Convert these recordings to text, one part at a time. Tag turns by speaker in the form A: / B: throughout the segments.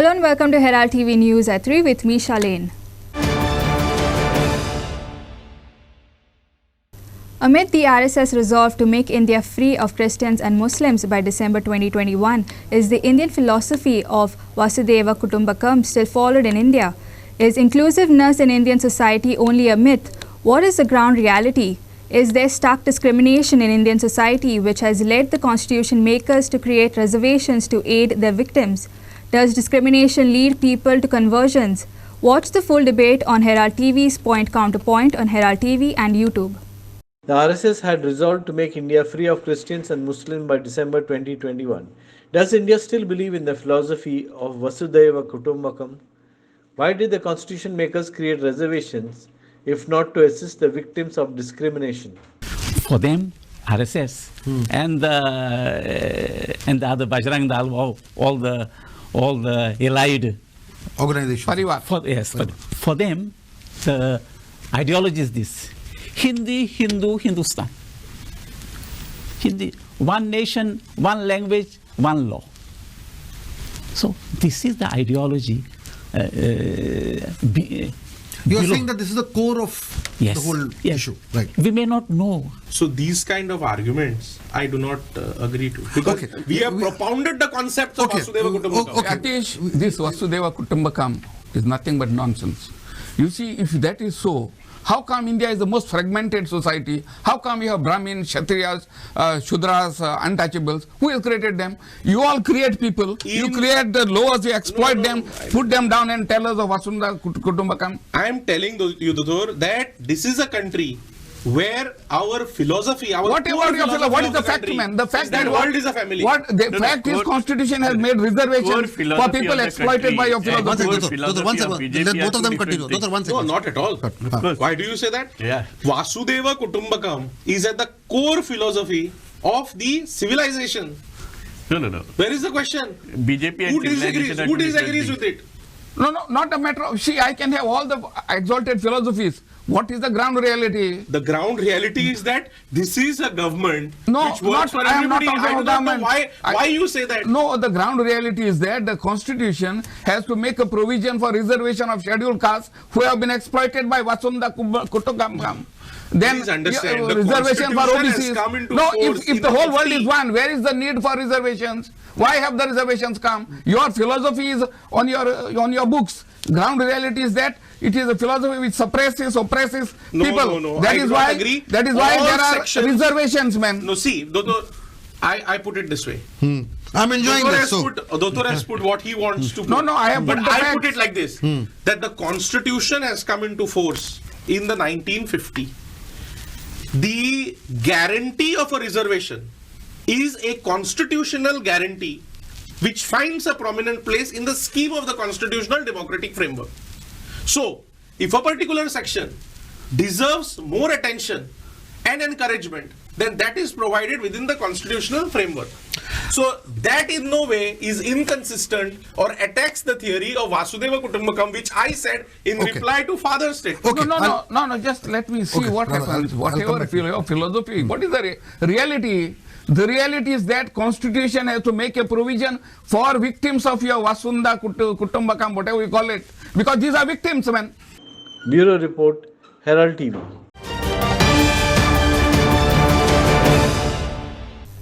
A: Hello and welcome to Herald TV News at 3 with me, Shalane. Amid the RSS resolve to make India free of Christians and Muslims by December 2021, is the Indian philosophy of Vasudhaiva Kutumbakam still followed in India? Is inclusiveness in Indian society only a myth? What is the ground reality? Is there stark discrimination in Indian society which has led the constitution makers to create reservations to aid their victims? Does discrimination lead people to conversions? Watch the full debate on Herald TV's Point Counterpoint on Herald TV and YouTube.
B: The RSS had resolved to make India free of Christians and Muslims by December 2021. Does India still believe in the philosophy of Vasudhaiva Kutumbakam? Why did the constitution makers create reservations if not to assist the victims of discrimination?
C: For them, RSS and the other Bajrang Dal, all the allied
D: organizations.
C: For them, the ideology is this: Hindi, Hindu, Hindustan. Hindi, one nation, one language, one law. So this is the ideology.
D: You are saying that this is the core of the whole issue, right?
C: We may not know.
E: So these kind of arguments, I do not agree to. Because we have propounded the concept of Vasudhaiva Kutumbakam.
F: Atish, this Vasudhaiva Kutumbakam is nothing but nonsense. You see, if that is so, how come India is the most fragmented society? How come you have Brahmins, Kshatriyas, Shudras, untouchables? Who has created them? You all create people. You create the laws, you exploit them, put them down and tell us of Vasudha Kutumbakam.
E: I am telling you, Dudur, that this is a country where our philosophy,
F: what is the fact, man? The fact
E: that world is a family.
F: What the fact is, Constitution has made reservations for people exploited by your philosophy.
D: Let both of them continue.
E: No, not at all. Why do you say that?
C: Yeah.
E: Vasudhaiva Kutumbakam is at the core philosophy of the civilization.
C: No.
E: Where is the question?
C: BJP and
E: Who disagrees with it?
F: No, not a matter of, see, I can have all the exalted philosophies. What is the ground reality?
E: The ground reality is that this is a government
F: which works for everybody.
E: I do not know why you say that.
F: No, the ground reality is that the constitution has to make a provision for reservation of scheduled castes who have been exploited by Vasudha Kutumbakam. Then
E: understand,
F: reservation for
E: OBCs.
F: No, if the whole world is one, where is the need for reservations? Why have the reservations come? Your philosophy is on your books. Ground reality is that it is a philosophy which suppresses, oppresses people.
E: No.
F: That is why there are reservations, man.
E: No, see, Doctor, I put it this way.
D: I'm enjoying this.
E: Doctor has put what he wants to put.
F: No, I have
E: but I put it like this: that the Constitution has come into force in the 1950. The guarantee of a reservation is a constitutional guarantee which finds a prominent place in the scheme of the constitutional democratic framework. So, if a particular section deserves more attention and encouragement, then that is provided within the constitutional framework. So, that in no way is inconsistent or attacks the theory of Vasudhaiva Kutumbakam, which I said in reply to Father's statement.
F: No, just let me see what happens. Whatever philosophy, what is the reality? The reality is that Constitution has to make a provision for victims of your Vasudha Kutumbakam, whatever you call it, because these are victims, man.
B: Bureau Report, Herald TV.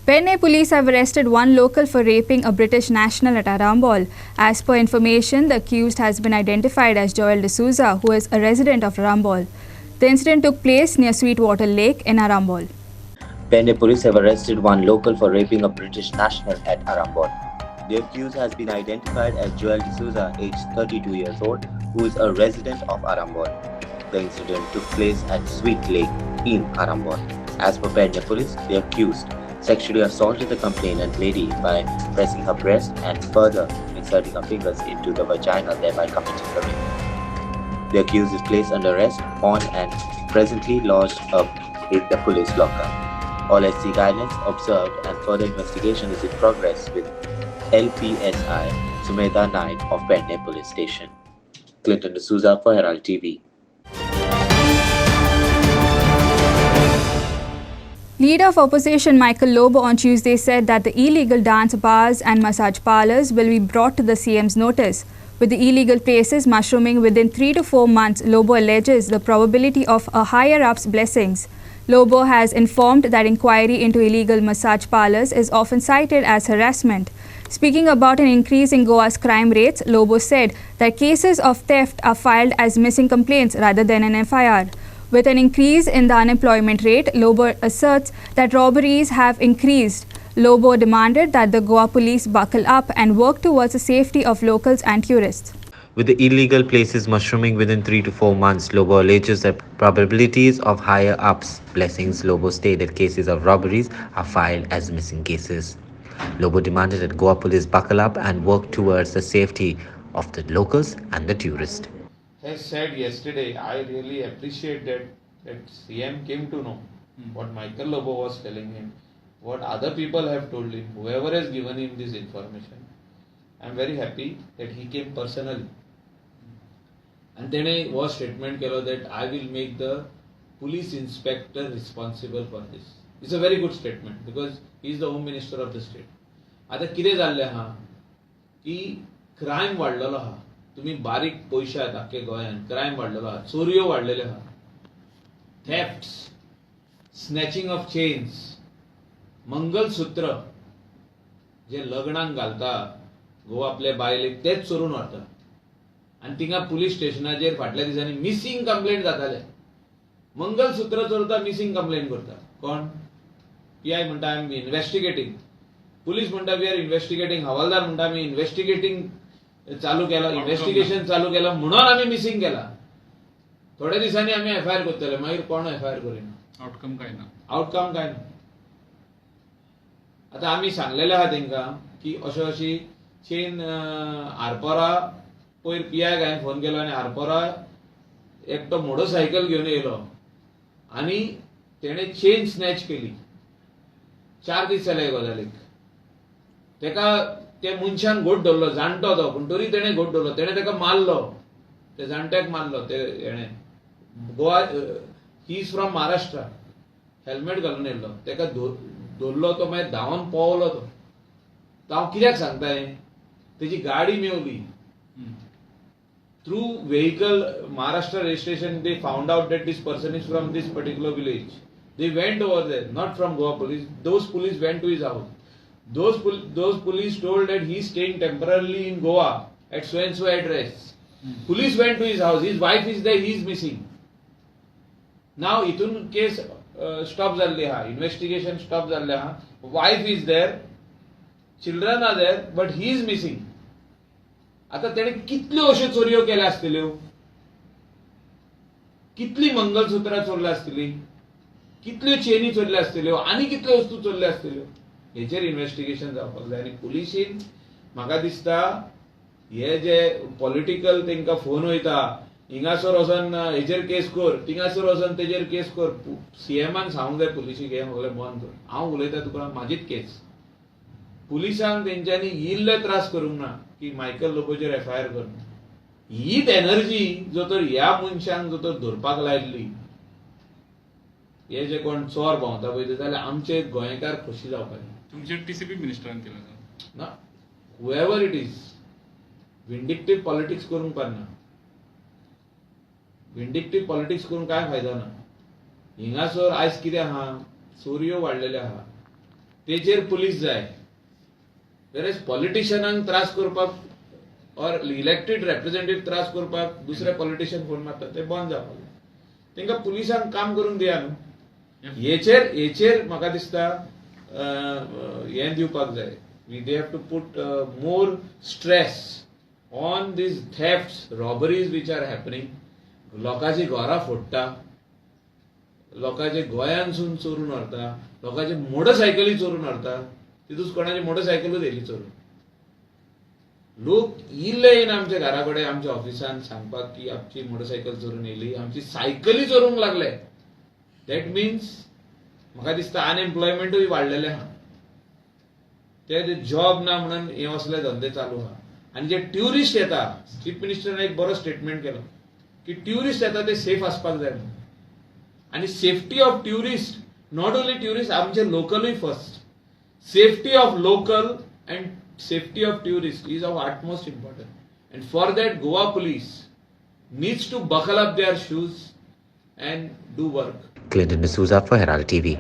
A: Pune police have arrested one local for raping a British national at Arambol. As per information, the accused has been identified as Joel D'Souza, who is a resident of Arambol. The incident took place near Sweetwater Lake in Arambol.
G: Pune police have arrested one local for raping a British national at Arambol. The accused has been identified as Joel D'Souza, aged 32 years old, who is a resident of Arambol. The incident took place at Sweet Lake in Arambol. As per Pune police, the accused sexually assaulted the complainant lady by pressing her breast and further inserting her fingers into the vagina, thereby committing the rape. The accused is placed under arrest on and presently lodged up in the police lockup. All SC guidelines observed and further investigation is in progress with LPSI Sumedha Knight of Pune Police Station. Clinton D'Souza for Herald TV.
A: Leader of opposition Michael Lobo on Tuesday said that the illegal dance bars and massage parlors will be brought to the CM's notice. With the illegal places mushrooming within 3 to 4 months, Lobo alleges the probability of a higher-up's blessings. Lobo has informed that inquiry into illegal massage parlors is often cited as harassment. Speaking about an increase in Goa's crime rates, Lobo said that cases of theft are filed as missing complaints rather than an FIR. With an increase in the unemployment rate, Lobo asserts that robberies have increased. Lobo demanded that the Goa police buckle up and work towards the safety of locals and tourists.
G: With the illegal places mushrooming within 3 to 4 months, Lobo alleges that probabilities of higher ups blessings. Lobo stated cases of robberies are filed as missing cases. Lobo demanded that Goa police buckle up and work towards the safety of the locals and the tourists.
H: As said yesterday, I really appreciate that CM came to know what Michael Lobo was telling him, what other people have told him, whoever has given him this information. I am very happy that he came personally. And then he was statement that I will make the police inspector responsible for this. It's a very good statement because he is the Home Minister of the state. आता कितें जाल्लें आहा की crime वाडलेलो आहा. तुम्ही बारीक पयशे आहात आख्खे गोंयांत, क्रायम वाडलेलो आहा, चोरयो वाडलेल्यो आहा, thefts, snatching of chains, mangalsutra जे लग्नाक घालता गोवातले बायलेक तेच चोरून व्हरता. आनी थिंगा पुलीस स्टेशनाचेर फाटल्या दिसांनी मिसिंग कंप्लेंट जाताले. मंगलसूत्र चोरता, मिसिंग कंप्लेंट करता. कोण? PI म्हणटा आय एम इन्व्हेस्टिगेटिंग. पुलीस म्हणटा वी आर इन्व्हेस्टिगेटिंग. हवालदार म्हणटा आमी इन्व्हेस्टिगेटिंग चालू केला, इन्व्हेस्टिगेशन चालू केला म्हणून आमी मिसिंग केला. थोड्या दिसांनी आमी FIR करतले, मागीर कोण FIR करिना. आउटकम काय ना. आता आमी सांगलेले आहा तेंका की अशी चेन आरपोरा पयर PI हांवें फोन केलो आनी आरपोरा एकटो मोटरसायकल घेवन येयलो आनी तेणे चेन स्नॅच केली. 4 दीस जाले गजालीक. तेका त्या मनशान घोट धरलो, जाणटो तो, पूण तरी तेणे घोट धरलो. तेणे तेका मारलो, ते जाणट्याक मारलो. ते हेणे Goa, he is from Maharashtra, helmet घालून येयल्लो. तेका धरलो तो, मागीर धांवन पळवलो तो. हांव कित्याक सांगताय, तेजी गाडी मेवली. Through vehicle, Maharashtra registration, they found out that this person is from this particular village. They went over there, not from Goa police. Those police went to his house. Those police told that he is staying temporarily in Goa at so and so address. Police went to his house. His wife is there. He is missing. Now, itun case stop zalli ha. Investigation stop zalli ha. Wife is there. Children are there, but he is missing. आता तेणे कितल्यो अश्यो चोरयो केल्या आसतल्यो, कितली मंगलसूत्रां चोरल्या आसतली, कितल्यो चेनी चोरल्या आसतल्यो, आनी कितल्यो वस्तू चोरल्या आसतल्यो. हेचेर इन्व्हेस्टिगेशन जावपाक जाय. आनी पुलिसीन म्हाका दिसता हे जे पॉलिटिकल तेंका फोन वयता, हिंगासर वचोन हेचेर केस कर, थिंगासर वचोन तेजेर केस कर. CMान सांगूंक जाय पुलिसीक हे सगळें बंद कर. हांव उलयता तुका, म्हाजीच केस. पुलिसांक तेंच्यांनी इल्ले त्रास करूंक ना की मायकल लोबोचेर FIR करना. हीच एनर्जी जो तर ह्या मनशांक जो तर धरपाक लायल्ली, हे जे कोण चोर भोंवता पळय जाल्यार आमचे गोंयकार खोशी जावपाचे.
I: तुमचे TCP मिनिस्टरान केला
H: ना, हुएवर इट इज. विंडिक्टिव्ह पॉलिटिक्स करूंक पारना. विंडिक्टिव्ह पॉलिटिक्स करून काय फायदा ना. हिंगासर आयज कितें आहा, चोरयो वाडलेले आहा, तेचेर पुलीस जाय. वेरेज पॉलिटिशियनांक त्रास करपाक और इलेक्टेड रिप्रेझेंटेटिव्ह त्रास करपाक दुसरे पॉलिटिशियन फोन मारतात, ते बंद जावपाक जाय. तेंका पुलिसांक काम करूंक दिया न्हू. हेचेर म्हाका दिसता हें दिवपाक जाय. They have to put more stress on these thefts, robberies which are happening. लोकांची घरां फोडटा, लोकांचे गोंयांतसून चोरून व्हरता, लोकांचे मोटरसायकली चोरून व्हरता. तितूंच कोणाची मोटरसायकलूच येयली चोरून. लोक इल्ले येयन आमच्या घरा कडेन, आमच्या ऑफिसान सांगपाक की आमची मोटरसायकल चोरून येयली, आमची सायकली चोरूंक लागले. दॅट मिन्स म्हाका दिसता अनएम्प्लॉयमेंटूय वाडलेलें आहा. ते जॉब ना म्हणून हे असले धंदे चालू आहा. आनी जे ट्युरिस्ट येता, चीफ मिनिस्टरान एक बरो स्टेटमेंट केलो की ट्युरिस्ट येता ते सेफ आसपाक जाय म्हणून. आनी safety of tourist Not only tourists, आमचे locally first. Safety of local and safety of tourists is of utmost importance. And for that, Goa police needs to buckle up their shoes and do work.
G: Clinton D'Souza for Herald TV.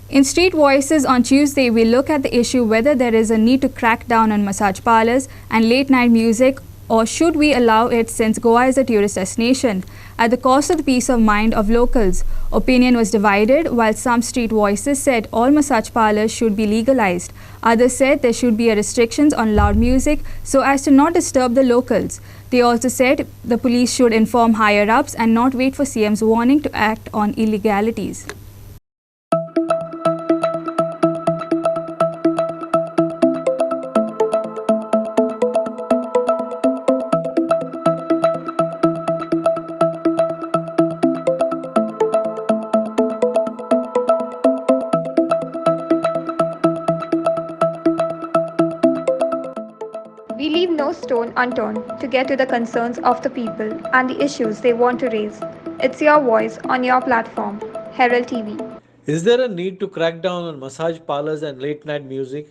A: In Street Voices on Tuesday, we look at the issue whether there is a need to crack down on massage parlors and late night music, or should we allow it since Goa is a tourist destination at the cost of the peace of mind of locals. Opinion was divided, while some Street Voices said all massage parlors should be legalized. Others said there should be restrictions on loud music so as to not disturb the locals. They also said the police should inform higher-ups and not wait for CM's warning to act on illegalities.
J: We leave no stone unturned to get to the concerns of the people and the issues they want to raise. It's your voice on your platform, Herald TV.
B: Is there a need to crack down on massage parlors and late night music?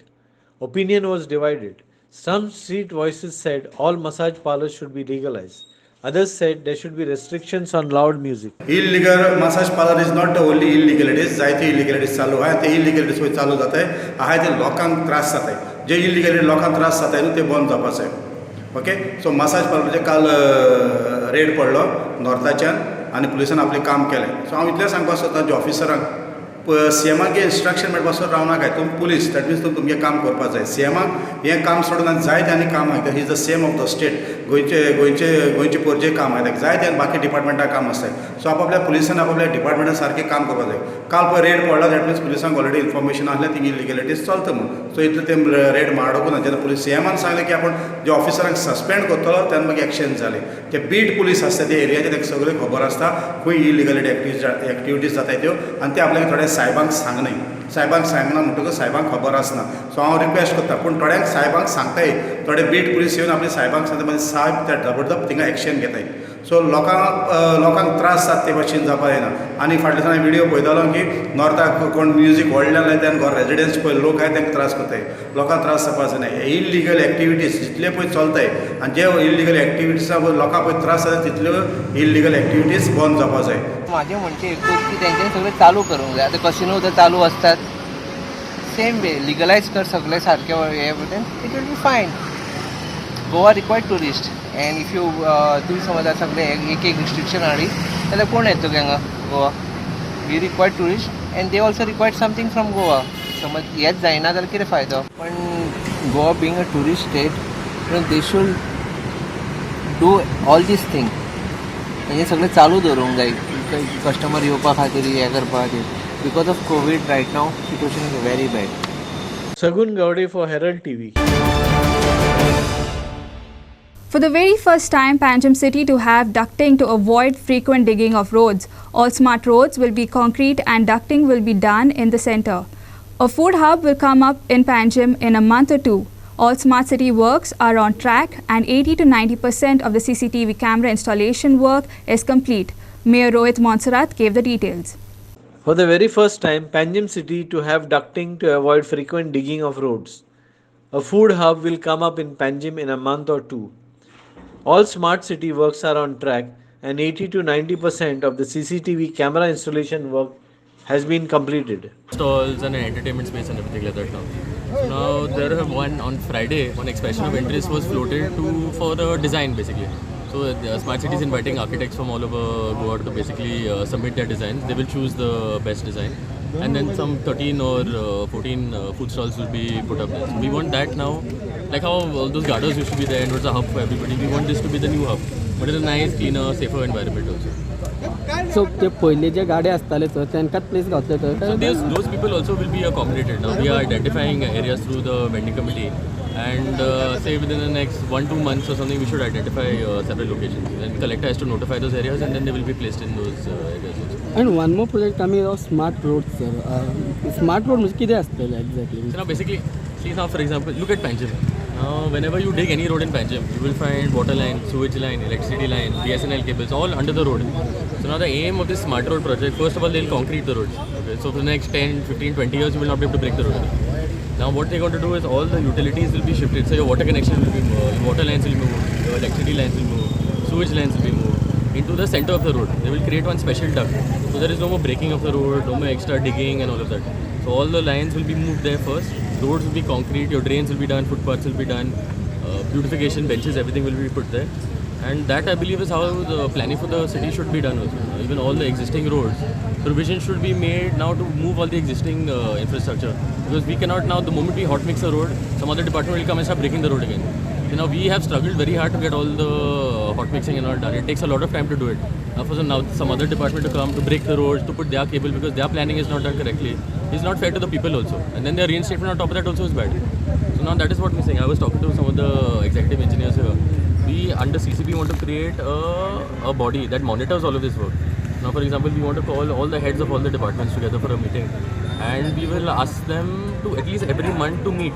B: Opinion was divided. Some Street Voices said all massage parlors should be legalized. Others said there should be restrictions on loud music.
K: Illegal massage parlor is not the only illegalities. जायते illegalities चालू आहे. ते illegalities होय चालू जात आहे. आहे ते लोकांक त्रास जात आहे. जे illegalities लोकांक त्रास जात आहे ते बंद जावपाचे. ओके. सो massage parlor जे काल रेड पडलो नॉर्थाच्यान आनी पुलिसान आपले काम केलें. सो हांव इतलें सांगपाक सोदतां जे ऑफिसरांक सीएमाक इंस्ट्रक्शन मेळपासर रावनाकाय तुम पुलीस दॅट मिन्स तुमगे काम करपाक जाय. सीएमाक हें काम सोडून आनी जायते आनी काम आसा. He is the same of the state. गोंयचे पोरजे काम आसा जायते आनी बाकी डिपार्टमेंटां काम आसताय. सो आपापल्या पुलिसान आपापल्या डिपार्टमेंटान सारकें काम करपाक जाय. काल पळय रेड पडला दॅट मिन्स पुलिसांक ऑलरेडी इन्फॉर्मेशन आसलें थिंग इलिगलिटीज चलता म्हणून. सो इतलें तें रेड मारडोकू ना. जेन्ना पुलीस सीएमान सांगलें की आपण जे ऑफिसरांक सस्पेंड करतलो तेन्ना मागीर एक्शन जालें. ते बीट पुलीस आसता ते एरियाचे ताका सगळें खबर आसता खंय इलिगलिटी एक्टिविटीज जाताय त्यो आनी ते आपल्याक थोड्या साहेबांक सांगनाय. साहेबांक सांगना म्हणटकच साहेबांक खबर आसना. सो हांव रिक्वेस्ट करता पूण थोड्यांक साहेबांक सांगताय. थोडे बीट पुलीस येवन आपल्या साहेबांक सांगता मागीर साहेब त्या जबरदस्त थिंगा एक्शन घेताय. सो लोकांक त्रास जाता ते भाशेन जावपा जायना. आनी फाटल्या दिसांनी व्हिडियो पळयतालो की नॉर्थाक कोण म्युजीक व्हडलें लायता तेन्ना गोंय रेजिडेंट्स पळय लोक आहाय तांकां त्रास करताय. लोकांक त्रास जावपा जायना. इल्लिगल एक्टिविटीज जितले पळय चलताय आनी जे इल्लिगल एक्टिविटीजाक लोकांक पळय त्रास जाता तितल्यो इल्लिगल एक्टिविटीज बंद जावपा जाय.
L: माझे म्हणचे एकूच की तेंच्यांनी सगळें चालू करूंक जाय. आतां कसिनो सुद्दां चालू आसतात. सेम वे लिगलायज कर सगळें सारकें हे बटेन it will be fine. Goa required tourist and if you तुमी समज सगळें एक रिस्ट्रिक्शन हाडी जाल्यार कोण येता हांगा Goa. We required tourist and they also required something from Goa. समज हेंच जायना जाल्यार कितें फायदो. पण Goa being a tourist state they should do all this thing. तेंचें सगळें चालू दवरूंक जाय कस्टमर येवपा खातीर हें करपा खातीर. Because of Covid riot now situation is very bad.
B: Sagun Gowde for Herald TV.
A: For the very first time, Panjim City to have ducting to avoid frequent digging of roads. All smart roads will be concrete and ducting will be done in the centre. A food hub will come up in Panjim in a month or two. All smart city works are on track and 80 to 90% of the CCTV camera installation work is complete. Mayor Rohit Monserrat gave the details.
B: For the very first time, Panjim City to have ducting to avoid frequent digging of roads. A food hub will come up in Panjim in a month or two. All smart city works are on track and 80 to 90% of the CCTV camera installation work has been completed.
I: Stalls and an entertainment space and everything like that now. So now there have one on Friday, one expression of interest was floated for a design basically. So Smart City is inviting architects from all over Goa to basically submit their designs. They will choose the best design. And then some 13 or 14 food stalls will be put up there. So we want that now. Like how all those gardens used to be there and it was a hub for everybody. We want this to be the new hub. But it's a nice, cleaner, safer environment also.
M: So ते पहिले जे गाडे असताले तर त्यांकाच place घातले तर.
I: So those people also will be accommodated. Now we are identifying areas through the vending committee. And say within the next 1-2 months or something, we should identify several locations. And collector has to notify those areas, and then they will be placed in those areas also.
M: And one more project coming of smart roads, sir. Smart road म्हणजे किती असतं exactly?
I: So now basically, see now for example, look at Panjim. Now, whenever you dig any road in Panjim, you will find water line, sewage line, electricity line, BSNL cables, all under the road. So now the aim of this smart road project, first of all, they'll concrete the roads. Okay? So for the next 10, 15, 20 years, you will not be able to break the road. Now what they're going to do is all the utilities will be shifted. So your water connection will be moved, your water lines will move, your electricity lines will move, sewage lines will be moved into the center of the road. They will create one special duct. So there is no more breaking of the road, no more extra digging and all of that. So all the lines will be moved there first. Roads will be concrete, your drains will be done, footpaths will be done, beautification benches, everything will be put there. And that I believe is how the planning for the city should be done also. Even all the existing roads, provision should be made now to move all the existing infrastructure. Because we cannot now, the moment we hot mix a road, some other department will come and start breaking the road again. You know, we have struggled very hard to get all the hot mixing and all done. It takes a lot of time to do it. Now for some other department to come to break the roads, to put their cable because their planning is not done correctly, is not fair to the people also. And then their reinstatement on top of that also is bad. So now that is what we're saying. I was talking to some of the executive engineers here. We under CCP want to create a body that monitors all of this work. Now for example, we want to call all the heads of all the departments together for a meeting. And we will ask them to at least every month to meet.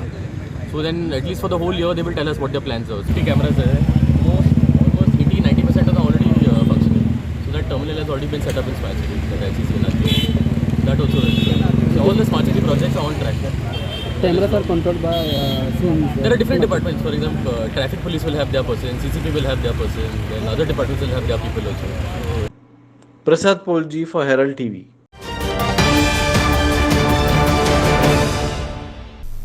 I: So then at least for the whole year they will tell us what their plans are. City cameras are almost 80-90% are already functioning. So that terminal has already been set up in Smart City. That also is. So all the Smart City projects are on track.
M: Cameras are controlled by
I: there are different departments. For example, traffic police will have their person, CCP will have their person, then other departments will have their people also.
B: Prasad Polji for Herald TV.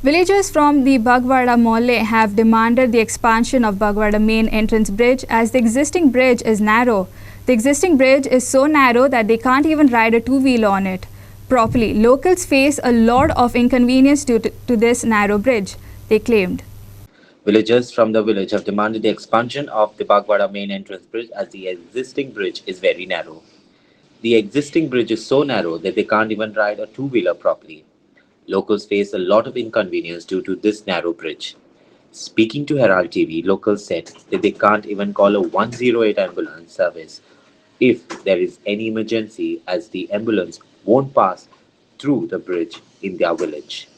A: Villagers from the Bhagwada Molle have demanded the expansion of Bhagwada main entrance bridge as the existing bridge is narrow. The existing bridge is so narrow that they can't even ride a two-wheeler on it properly. Locals face a lot of inconvenience due to this narrow bridge, they claimed.
G: Villagers from the village have demanded the expansion of the Bhagwada main entrance bridge as the existing bridge is very narrow. The existing bridge is so narrow that they can't even ride a two-wheeler properly. Locals face a lot of inconvenience due to this narrow bridge. Speaking to Herald TV, locals said that they can't even call a 108 ambulance service if there is any emergency as the ambulance won't pass through the bridge in their village.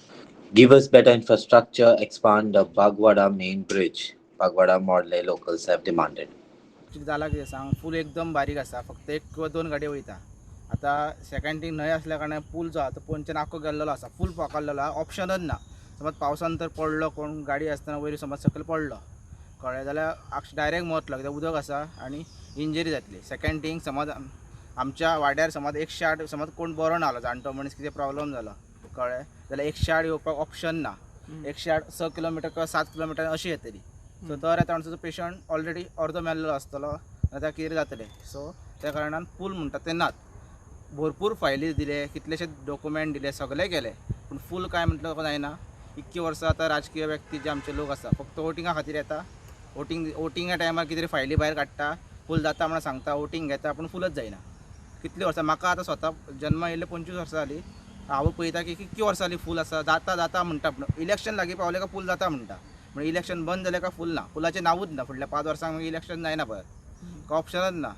G: Give us better infrastructure, expand the Bhagwada main bridge, Bhagwada Molle locals have demanded.
N: जाला कितें सांग pool एकदम बारीक आसा फक्त एक किंवा दोन गाडयो वयता आतां सेकंड थिंग न्हय आसल्या कारणान पूल जो आसा तो पंचान आख्खो गेल्लो आसा फूल पोकाल्लो आसा ऑप्शनच ना समज पावसान तर पडलो कोण गाडी आसतना वयर समज सकयल पडलो कळ्ळें जाल्यार डायरेक्ट मरतलो कित्याक उदक आसा आनी इंजरी जातली सेकंड थिंग समज आमच्या वाड्यार समज 108 समज कोण बरो ना जाणटो मनीस कितें प्रॉब्लम जालो कळ्ळें जाल्यार 108 येवपाक ऑप्शन ना 108 6 किलोमिटर किंवा 7 किलोमिटर अशी येतली सो तर आतां आमचो पेशंट ऑलरेडी अर्दो मेल्लो आसतलो आतां कितें जातलें सो त्या कारणान पूल म्हणटा ते नात भरपूर फायली दिले कितलेशे डॉक्युमेंट दिले सगळे केले पूण फूल काय म्हटलं जायना इतकी वर्सां आतां राजकीय व्यक्ती जे आमचे लोक आसा फक्त वोटिंगा खातीर येता वोटिंगा टायमार कितें फायली भायर काडटा फूल जाता म्हणून सांगता वोटिंग घेता पूण फूलच जायना कितली वर्सां म्हाका आतां स्वता जन्म येयले 25 वर्सां जाली हांव पळयता की कितकी वर्सां जाली फूल आसा जाता म्हणटा पूण इलेक्शन लागीं पावले का फूल जाता म्हणटा म्हणजे इलेक्शन बंद जालें का फूल ना फुलाचें नांवूच ना फुडल्या 5 वर्सांक इलेक्शन जायना पळय ऑप्शनच ना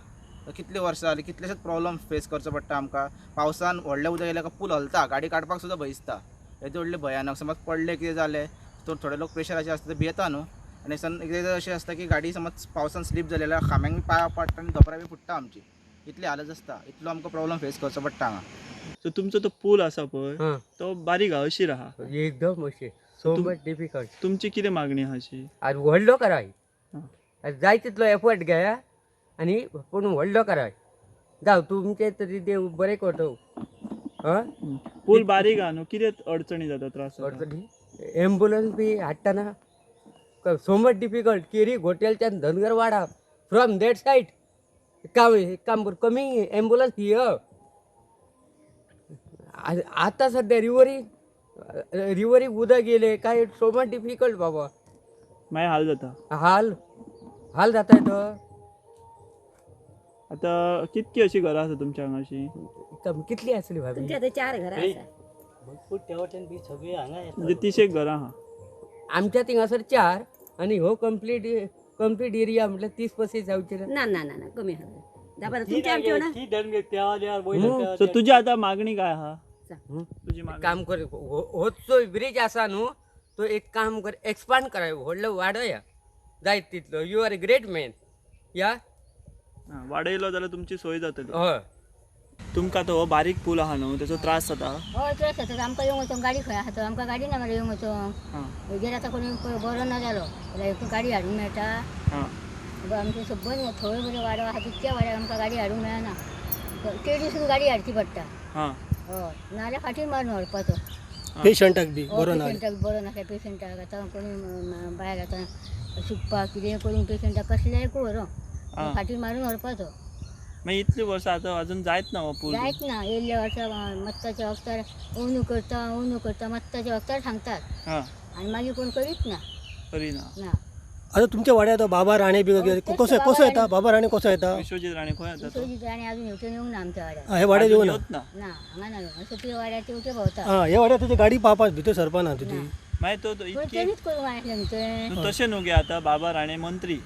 N: कितली वर्सां जाली कितलेशेच प्रॉब्लम फेस करचो पडटा आमकां पावसान व्हडलें उदक येयलें का पूल हलता गाडी काडपाक सुद्दां भंयसता हेजे व्हडले भयानक समज पडले कितें जालें तर थोडे लोक प्रेशराचे आसता ते भियेता न्हू आनी एकदां अशें आसता की गाडी समज पावसान स्लीप जाली जाल्यार खांब्यांक पांयां पडटा आनी धोपरा बी फुट्टा आमची इतली हालत आसता इतलो आमकां प्रॉब्लम फेस करचो पडटा हांगा
O: सो तुमचो तो पूल आसा पळय तो बारीक आहा अशी आहा
P: एकदम अशें सो मच डिफिकल्ट
O: तुमची कितें मागणी आहा अशी
P: आज व्हडलो कराय जाय तितलो एफर्ट घेया आनी पूण व्हडलो कराय जावं तुमचे तरी देव बरें करतो
O: पूल बारीक आहा न्हू कितें अडचणी जाता त्रास
P: अडचणी एम्बुलन्स बी हाडटाना सो मच डिफिकल्ट केरी हॉटेलच्यान Dhangar Wada from that side काम कमिंग एम्बुलन्स हियर आतां सध्या रिवरी उदक गेले काय सो मच डिफिकल्ट बाबा
O: मागीर हाल जाता
P: हाल जाता तो
O: आतां कितकी अशी घरां आसा तुमच्या हांगा अशी
P: कितली आसली भाभी
Q: तुमच्या आतां 4 घरां आसा भरपूर तेवटेन बी सगळी हांगा
O: म्हणजे 30 घरां आहा
P: आमच्या थिंगासर 4 आनी हो कंप्लीट एरिया म्हटल्यार 30-35 जावचे
Q: ना ना ना कमी आहा तुमच्या आमच्या
O: सो तुजी आतां मागणी काय आहा
P: काम कर होचो ब्रिज आसा न्हू तो एक काम कर, एक्सपांड कराय व्हडलो वाडया जायत तितलो. You are a great man. या
O: वाडयलो जाल्यार तुमची सोय जातली.
P: हय.
O: तुमकां तो हो बारीक पूल आहा न्हू तेजो त्रास जाता?
Q: हय त्रास जाता. आमकां येवंक वचोंक गाडी खंय आहा तो आमकां गाडी ना मरे येवंक वचोंक. हेजेर आतां कोणी बरो ना जालो जाल्यार एक गाडी हाडूंक मेळटा. आमचे सबंद थंय बरे वाडो आहा तितक्या वाड्यार आमकां गाडी हाडूंक मेळना. केडीसून गाडी हाडची पडटा. हय नाल्यार फाटीर मारून व्हरपाचो.
M: पेशंटाक बी बरो ना.
Q: पेशंटाक बरो नासल्या पेशंटाक आतां कोणी भायर आतां शिकपाक कितें करून पेशंटाक कसल्याय व्हरो फाटीर मारून व्हरपाचो.
O: मागीर इतली वर्सां आतां अजून जायत ना हो पूल?
Q: जायत ना. येयल्ल्या वर्सा मत्ताच्या वक्तार अंदू करता मत्ताच्या वक्तार सांगतात आनी मागीर कोण करीत ना.
O: करिना.
M: आता तुमच्या वाड्यात बाबा राणे बी कसो येता? बाबा राणे कसो येता?
O: विश्वजीत राणे खंय येता?
Q: विश्वजीत राणे अजून येवचो येवंक ना आमच्या वाड्यात.
M: हे वाड्यात येवं ना?
Q: ना हांगा ना. अशें तुझ्या वाड्यात येवचे भोंवता.
M: ह्या वाड्यात तुजी गाडी पावपाक भितर सरपाना तुजी.
O: मागीर तो
Q: तेणीच करूंक आसलें न्हू तें.
O: तशें न्हू गे आतां बाबा राणे मंत्री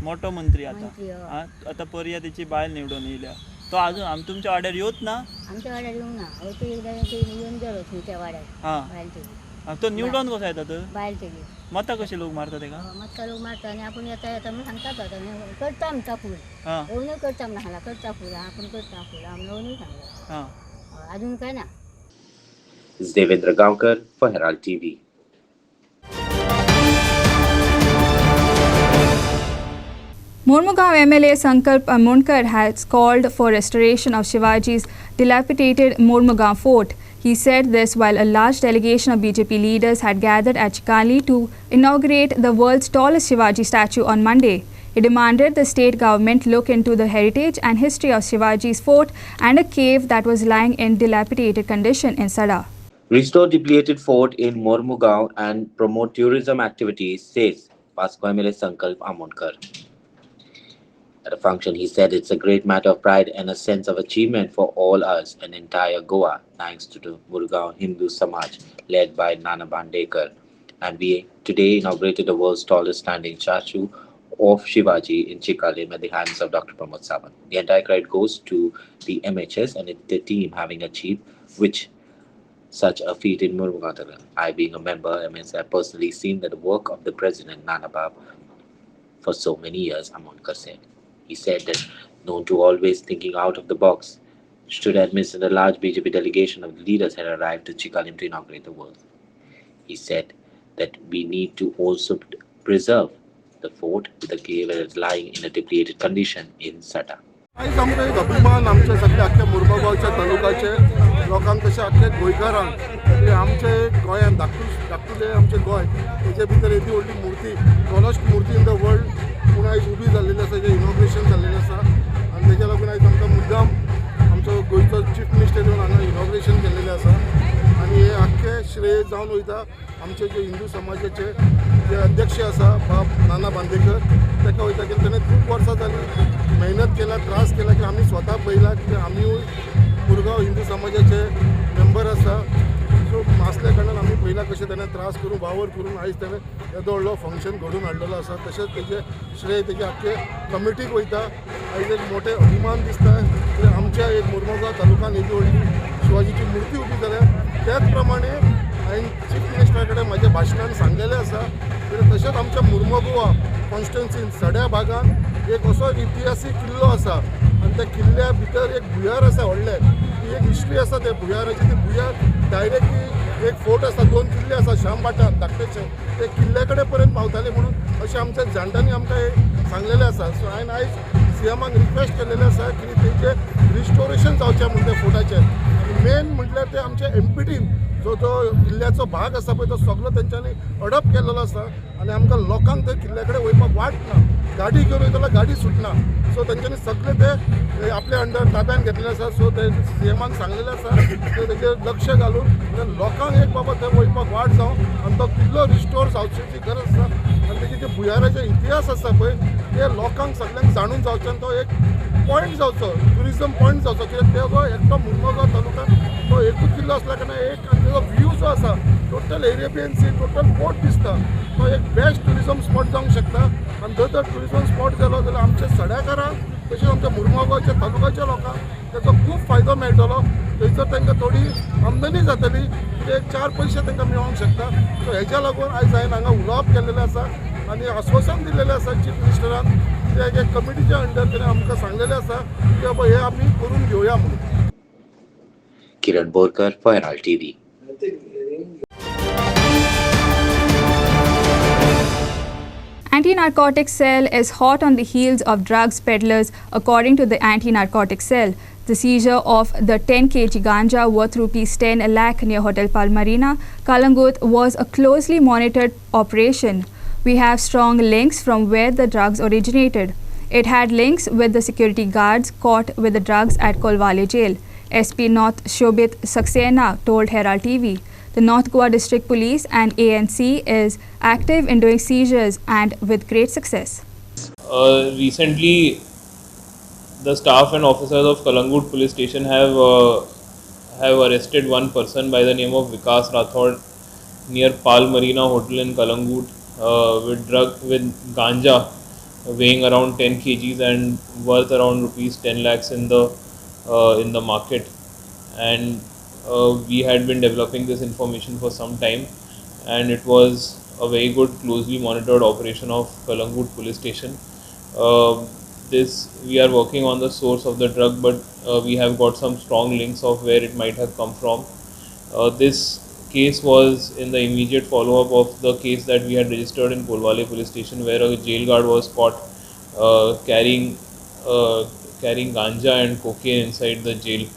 O: मोठो मंत्री आतां पर्या तेची बायल निवडून येयल्या. तो अजून तुमच्या वाड्यार येवत ना?
Q: आमच्या वाड्यार येवंक ना. हय तो एकदां येवन गेलो त्या वाड्यार बायल तेजी.
O: तो निवडून कसो येता तर?
Q: बायल तेजी.
O: मतां कशी लोक मारता तेका?
Q: मतां लोक मारता आनी आपूण येता म्हणून सांगतात आतां करता म्हणटा फूल. येवनूय करता म्हणून सांगला करता फूल आपूण करता फूल आमी येवनूय सांगला. अजून काय ना.
G: Devendra Gaonkar for Herald TV.
A: Mormugaon MLA Sankalp Amonkar has called for restoration of Shivajis' dilapidated Mormugaon fort. He said this while a large delegation of BJP leaders had gathered at Chikali to inaugurate the world's tallest Shivaji statue on Monday. He demanded the state government look into the heritage and history of Shivaji's fort and a cave that was lying in dilapidated condition in Sada.
G: Restore depleted fort in Mormugaon and promote tourism activities, says Pasco MLA Sankalp Amonkar. At a function, he said it's a great matter of pride and a sense of achievement for all us and entire Goa, thanks to the Murgaon Hindu Samaj, led by Nana Bandekar. And we today inaugurated the world's tallest standing statue of Shivaji in Chikale at the hands of Dr. Pramod Sawant. The entire credit goes to the MHS and the team having achieved such a feat in Murgaon. I, being a member, have personally seen the work of the President Nana Bab for so many years, Amonkar said. He said that, known to always thinking out of the box, stood amidst a large BJP delegation of leaders had arrived to Chikalim to inaugurate the world. He said that we need to also preserve the fort with the cave that is lying in a depleted condition in Sada.
R: आयज आमकां एक अभिमान आमचे सगळे आख्या मुर्मुगांवच्या तालुक्याचे लोकांक तशें आख्या गोंयकारांक की आमचे गोंयांत धाकटुलें आमचें गोंय तेजे भितर येदी व्हडली मुर्ती टॉलस्ट मुर्ती इन द वर्ल्ड पूण आयज उबी जाल्लेली आसा तेजें इनॉग्रेशन जाल्लेलें आसा आनी तेज्या लागून आयज आमकां मुद्दाम आमचो गोंयचो चीफ मिनिस्टर येवन हांगा इनॉग्रेशन केल्लेलें आसा आनी हे आख्खे श्रेय जावन वयता आमचे जे हिंदू समाजाचे जे अध्यक्ष आसा बाब नाना बांदेकर ताका वयता की ताणें खूब वर्सां जालीं मेहनत केला त्रास केला की आम्ही स्वतः पहिला की आम्ही मुरगांव हिंदू समाजाचे मेंबर आसा सो आसल्या कारणान आम्ही पहिला कशें ताणें त्रास करून वावर करून आयज ताणें येदो व्हडलो फंक्शन घडोवन हाडलेलो आसा तशेंच तेजे श्रेय तेजे आख्खे कमिटीक वयता आयज एक मोठे अभिमान दिसता की आमच्या एक मुर्मुगांव तालुक्यान येदी व्हडली शिवाजीची मुर्ती उबी जाल्या त्याच प्रमाणे हांवें चीफ मिनिस्टरा कडेन म्हाज्या भाशणान सांगलेलें आसा की तशेंच आमच्या मुर्मुगांवा कॉन्स्टिट्युन्सीन सड्या भागान एक असो इतिहासीक किल्लो आसा आनी त्या किल्ल्या भितर एक भुयार आसा व्हडलें ती एक हिस्ट्री आसा त्या भुयाराची ती भुयार डायरेक्टली एक फोर्ट आसा 2 किल्ले आसा श्यामबाटार धाकटेचे ते किल्ल्या कडेन पर्यंत पावताले म्हणून अशें आमच्या जाणट्यांनी आमकां सांगलेलें आसा सो हांवें आयज सीएमाक रिक्वेस्ट केलेलें आसा की तेजें रिस्टोरेशन जावचें म्हणून त्या फोर्टाचें आनी मेन म्हटल्यार ते आमच्या एमपीटीन जो किल्ल्याचो भाग आसा पळय तो सगळो तेंच्यांनी अडप केलेलो आसा आनी आमकां लोकांक त्या किल्ल्या कडेन वयपाक वाट ना गाडी घेवन वयता जाल्यार गाडी सुटना सो तेंच्यांनी सगळे ते आपल्या अंडर ताब्यान घेतलेले आसा सो ते सीएमाक सांगलेलें आसा की तेजेर लक्ष घालून लोकांक एक बाबा थंय वयपाक वाट जावं आनी तो किल्लो रिस्टोर जावचेची गरज आसा आनी तेजे जे भुयाराचे इतिहास आसा पळय ते लोकांक सगळ्यांक जाणून जावचें आनी तो एक पॉयंट जावचो ट्युरिजम पॉयंट जावचो कित्याक तेजो एकटो मुर्मुगांव तालुक्यान तो एकूच किल्लो आसल्या कारणान एक तेजो व्यू जो आसा टोटल एरियेन सी टोटल पोर्ट दिसता तो एक बेस्ट ट्युरिजम स्पॉट जावंक शकता आनी जर तो ट्युरिजम स्पॉट जालो जाल्यार आमच्या सड्याकारांक तशेंच आमच्या मुरगांव गोंयच्या तालुक्याच्या लोकांक ताचो खूब फायदो मेळटलो. थंयसर तांकां थोडी आमदनी जातली, एक 4 पयशे तांकां मेळोंक शकता. सो हेच्या लागून आयज हांवें हांगा उलोवप केल्लेलें आसा आनी आश्वासन दिल्लेलें आसा चीफ मिनिस्टरान. ते एक कमिटीच्या अंडर तेणें आमकां सांगलेलें आसा की बाबा हे आमी करून घेवया म्हणून.
G: Kiran Borkar for Herald TV.
A: Anti-narcotic cell is hot on the heels of drugs peddlers, according to the anti-narcotic cell. The seizure of the 10 kg ganja worth rupees 10 lakh near Hotel Palmarina, Kalangut was a closely monitored operation. We have strong links from where the drugs originated. It had links with the security guards caught with the drugs at Kolwale jail. SP North Shobit Saxena told Herald TV. The North Goa District Police and ANC is active in doing seizures and with great success.
H: Recently, the staff and officers of Kalangut police station have arrested one person by the name of Vikas Rathod near Pal Marina Hotel in Kalangut with ganja weighing around 10 kgs and worth around rupees 10 lakhs in the market. And we had been developing this information for some time, and it was a very good closely monitored operation of Kalangut police station. We are working on the source of the drug, but we have got some strong links of where it might have come from. This case was in the immediate follow-up of the case that we had registered in Kolwale police station, where a jail guard was caught carrying ganja and cocaine inside the jail.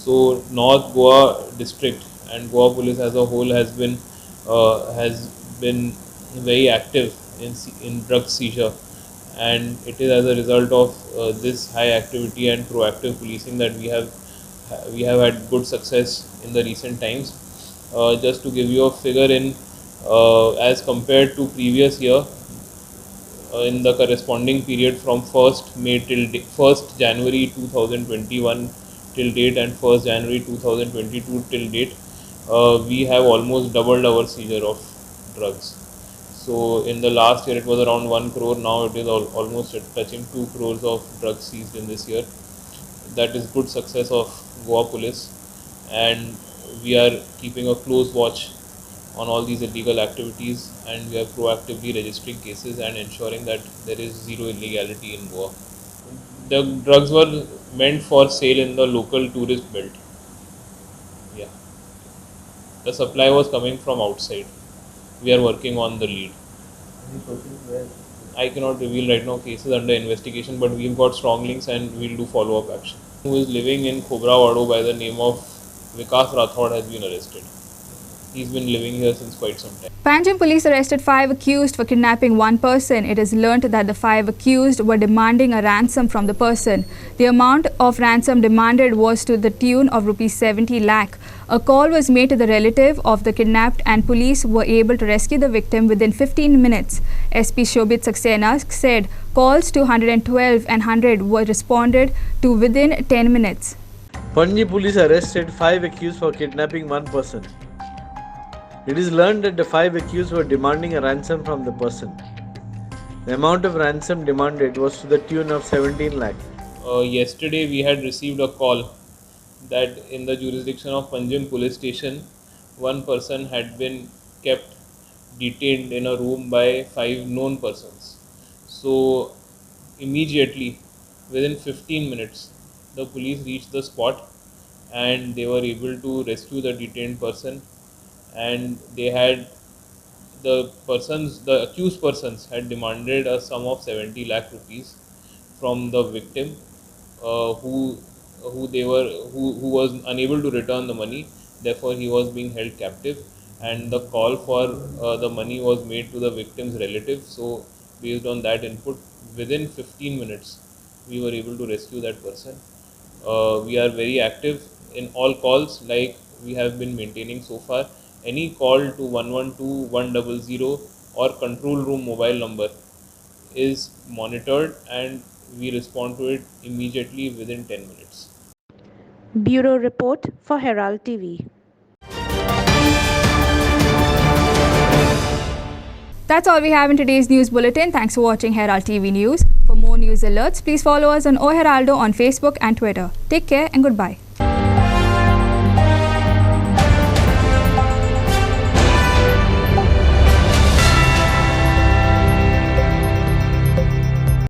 H: So North Goa district and Goa police as a whole has been very active in drug seizure, and it is as a result of this high activity and proactive policing that we have had good success in the recent times. Just to give you a figure, as compared to previous year, in the corresponding period from 1st May till 1st January 2021 till date and 1st January 2022 till date, we have almost doubled our seizure of drugs. So in the last year it was around 1 crore, now it is almost touching 2 crores of drugs seized in this year. That is good success of Goa police, and we are keeping a close watch on all these illegal activities, and we are proactively registering cases and ensuring that there is zero illegality in Goa. The drugs were meant for sale in the local tourist belt. Yeah. The supply was coming from outside. We are working on the lead. I cannot reveal right now, cases under investigation, but we've got strong links and we'll do follow-up action. Who is living in Khobrawado by the name of Vikas Rathod has been arrested. He's been living here since quite some time.
A: Panjim police arrested 5 accused for kidnapping one person. It is learnt that the 5 accused were demanding a ransom from the person. The amount of ransom demanded was to the tune of rupees 70 lakh. A call was made to the relative of the kidnapped, and police were able to rescue the victim within 15 minutes. SP Shobit Saxena said calls to 112 and 100 were responded to within 10 minutes.
B: Panji police arrested 5 accused for kidnapping one person. It is learned that the 5 accused were demanding a ransom from the person. The amount of ransom demanded was to the tune of 17 lakh.
H: Yesterday we had received a call that in the jurisdiction of Panjim police station, one person had been kept detained in a room by 5 known persons. So immediately, within 15 minutes, the police reached the spot and they were able to rescue the detained person. And they had the accused persons had demanded a sum of 70 lakh rupees from the victim, who was unable to return the money. Therefore, he was being held captive, and the call for the money was made to the victim's relative. So, based on that input, within 15 minutes, we were able to rescue that person. We are very active in all calls, like we have been maintaining so far. Any call to 112-100 or control room mobile number is monitored, and we respond to it immediately within 10 minutes.
S: Bureau Report for Herald TV.
A: That's all we have in today's news bulletin. Thanks for watching Herald TV News. For more news alerts, please follow us on O Heraldo on Facebook and Twitter. Take care and goodbye.